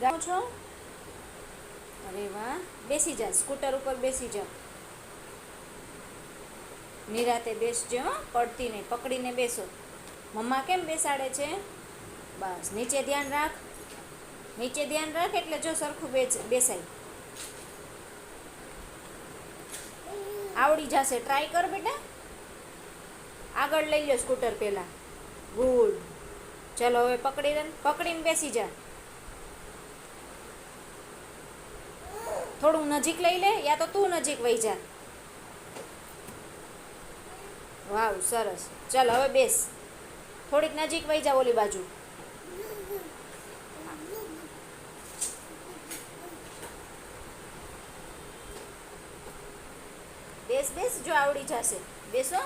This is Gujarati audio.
ગાઓ છો? અરે વાહ, બેસી જા, સ્કૂટર ઉપર બેસી જા. નિરાતે બેસજો, પડતી નહીં, પકડીને બેસો. મમ્મા કેમ બેસાડે છે? બસ નીચે ધ્યાન રાખ. નીચે ધ્યાન રાખ એટલે જો સરખું બેસાય. આવડી જશે, ટ્રાય કર બેટા. આગળ લઈ લો સ્કૂટર પહેલાં. ગુડ. ચલો હવે પકડીને બેસી જા. થોડું નજીક લઈ લે, યા તો તું નજીક વહી જા. વાવ, સરસ. ચાલ હવે બેસ. થોડીક નજીક વહી જા ઓલી બાજુ. બેસ બેસ, જો આવડી જશે. બેસો.